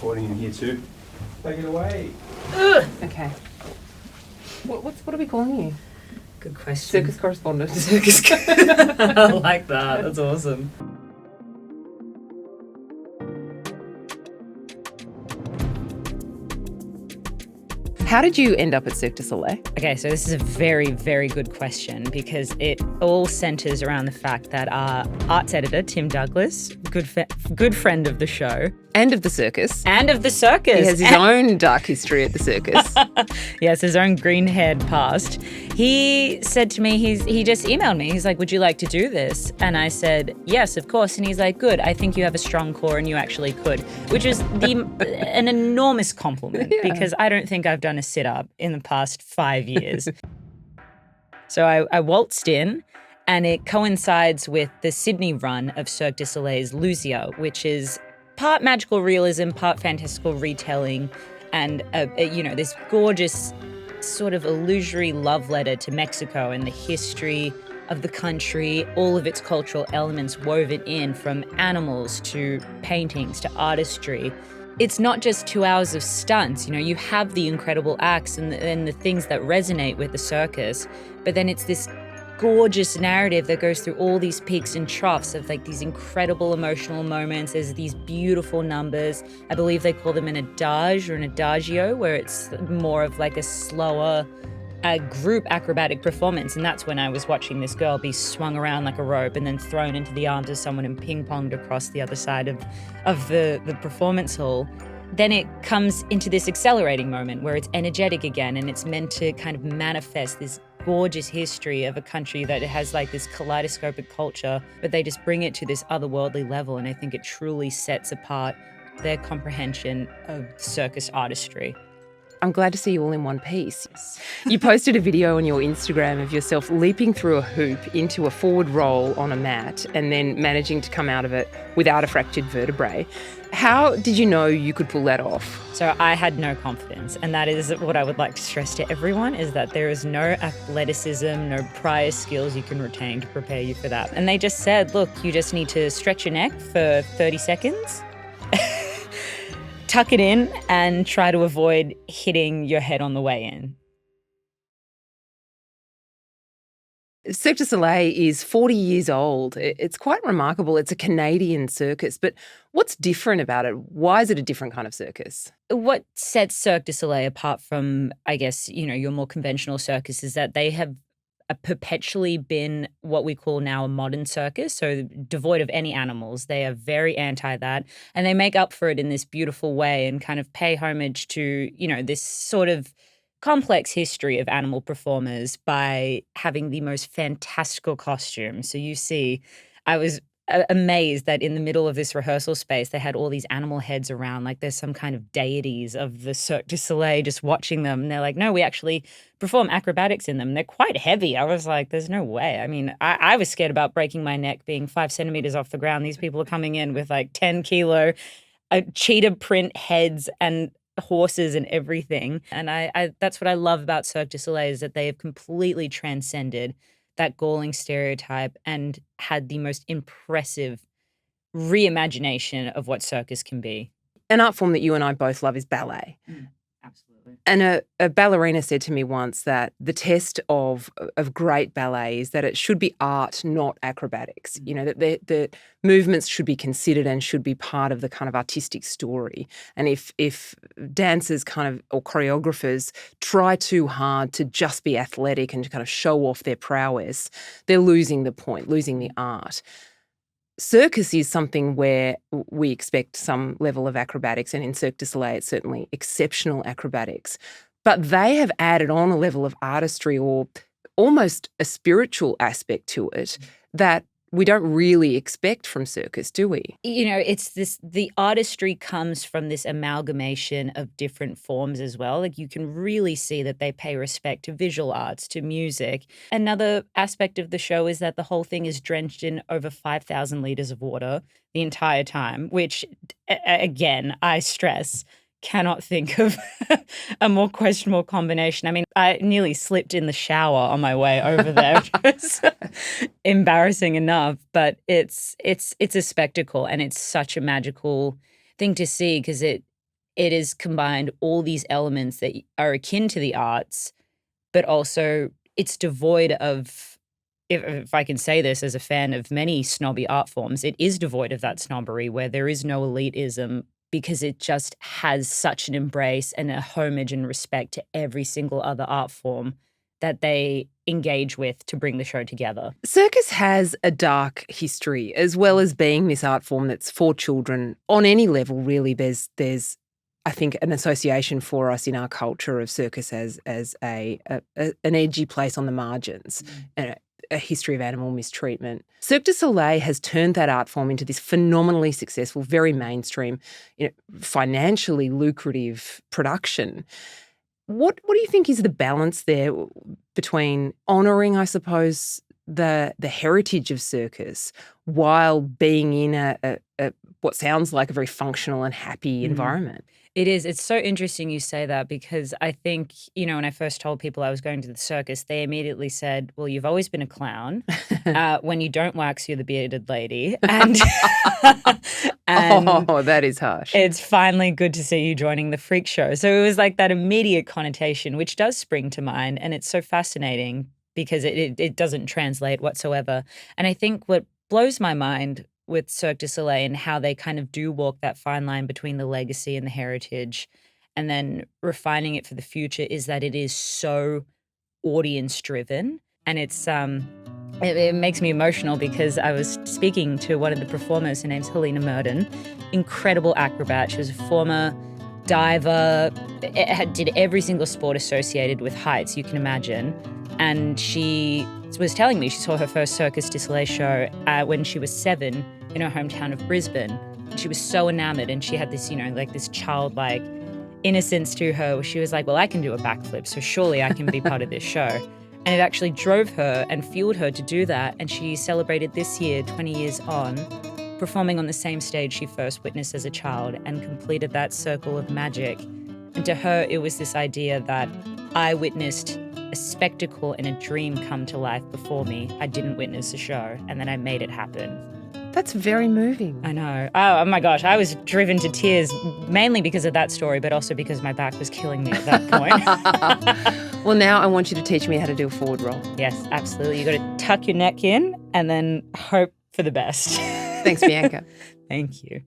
recording in here too. Take it away. Okay. What are we calling you? Good question. Circus correspondent. I like that. That's awesome. How did you end up at Cirque du Soleil? Okay, so this is a very, very good question because it all centres around the fact that our arts editor, Tim Douglas, good friend of the show. And of the circus. And of the circus. He has his own dark history at the circus. Yes, his own green-haired past. He said to me, he just emailed me. He's like, would you like to do this? And I said, yes, of course. And he's like, good. I think you have a strong core and you actually could, which is an enormous compliment because I don't think I've done a sit-up in the past 5 years. So I waltzed in, and it coincides with the Sydney run of Cirque du Soleil's Luzia, which is part magical realism, part fantastical retelling, and this gorgeous sort of illusory love letter to Mexico and the history of the country, all of its cultural elements woven in, from animals to paintings to artistry. It's not just 2 hours of stunts. You have the incredible acts and the things that resonate with the circus, but then it's this gorgeous narrative that goes through all these peaks and troughs of like these incredible emotional moments. There's these beautiful numbers. I believe they call them an adage or an adagio, where it's more of like a slower group acrobatic performance. And that's when I was watching this girl be swung around like a rope and then thrown into the arms of someone and ping-ponged across the other side of the performance hall. Then it comes into this accelerating moment where it's energetic again, and it's meant to kind of manifest this gorgeous history of a country that has like this kaleidoscopic culture, but they just bring it to this otherworldly level. And I think it truly sets apart their comprehension of circus artistry. I'm glad to see you all in one piece. You posted a video on your Instagram of yourself leaping through a hoop into a forward roll on a mat and then managing to come out of it without a fractured vertebrae. How did you know you could pull that off? So I had no confidence, and that is what I would like to stress to everyone, is that there is no athleticism, no prior skills you can retain to prepare you for that. And they just said, look, you just need to stretch your neck for 30 seconds, tuck it in, and try to avoid hitting your head on the way in. Cirque du Soleil is 40 years old. It's quite remarkable. It's a Canadian circus, but what's different about it? Why is it a different kind of circus? What sets Cirque du Soleil apart from, I guess, your more conventional circus is that they have perpetually been what we call now a modern circus, so devoid of any animals. They are very anti that, and they make up for it in this beautiful way and kind of pay homage to, this sort of complex history of animal performers by having the most fantastical costumes. So you see, I was amazed that in the middle of this rehearsal space, they had all these animal heads around, like there's some kind of deities of the Cirque du Soleil, just watching them. And they're like, no, we actually perform acrobatics in them. They're quite heavy. I was like, there's no way. I mean, I was scared about breaking my neck being 5 centimeters off the ground. These people are coming in with like 10 kilo cheetah print heads and horses and everything. And I that's what I love about Cirque du Soleil, is that they have completely transcended that galling stereotype and had the most impressive reimagination of what circus can be. An art form that you and I both love is ballet. Absolutely. And a ballerina said to me once that the test of great ballet is that it should be art, not acrobatics. That the movements should be considered and should be part of the kind of artistic story. And if dancers or choreographers try too hard to just be athletic and to kind of show off their prowess, they're losing the point, losing the art. Circus is something where we expect some level of acrobatics, and in Cirque du Soleil it's certainly exceptional acrobatics. But they have added on a level of artistry or almost a spiritual aspect to it that we don't really expect from circus, do we? It's the artistry comes from this amalgamation of different forms as well. Like you can really see that they pay respect to visual arts, to music. Another aspect of the show is that the whole thing is drenched in over 5,000 liters of water the entire time, which, again, I stress, cannot think of a more questionable combination. I mean, I nearly slipped in the shower on my way over there. It was embarrassing enough, but it's a spectacle, and it's such a magical thing to see because it it has combined all these elements that are akin to the arts, but also it's devoid of, if I can say this as a fan of many snobby art forms, it is devoid of that snobbery where there is no elitism, because it just has such an embrace and a homage and respect to every single other art form that they engage with to bring the show together. Circus has a dark history, as well as being this art form that's for children on any level. Really, there's I think an association for us in our culture of circus as an edgy place on the margins, and a history of animal mistreatment. Cirque du Soleil has turned that art form into this phenomenally successful, very mainstream, financially lucrative production. What do you think is the balance there between honouring, I suppose, the heritage of circus while being in a what sounds like a very functional and happy environment? It is. It's so interesting you say that, because I think, when I first told people I was going to the circus, they immediately said, well, you've always been a clown. When you don't wax, you're the bearded lady. And, oh, that is harsh. It's finally good to see you joining the freak show. So it was like that immediate connotation, which does spring to mind. And it's so fascinating because it doesn't translate whatsoever. And I think what blows my mind with Cirque du Soleil and how they kind of do walk that fine line between the legacy and the heritage and then refining it for the future is that it is so audience driven. And it's it makes me emotional because I was speaking to one of the performers. Her name's Helena Murden, incredible acrobat. She was a former diver, did every single sport associated with heights you can imagine. And she was telling me she saw her first Cirque du Soleil show when she was 7 in her hometown of Brisbane. And she was so enamored, and she had this, this childlike innocence to her where she was like, well, I can do a backflip, so surely I can be part of this show. And it actually drove her and fueled her to do that. And she celebrated this year, 20 years on, performing on the same stage she first witnessed as a child and completed that circle of magic. And to her, it was this idea that I witnessed a spectacle and a dream come to life before me. I didn't witness a show, and then I made it happen. That's very moving. I know. Oh my gosh, I was driven to tears, mainly because of that story, but also because my back was killing me at that point. Well, now I want you to teach me how to do a forward roll. Yes, absolutely. You got to tuck your neck in and then hope for the best. Thanks, Bianca. Thank you.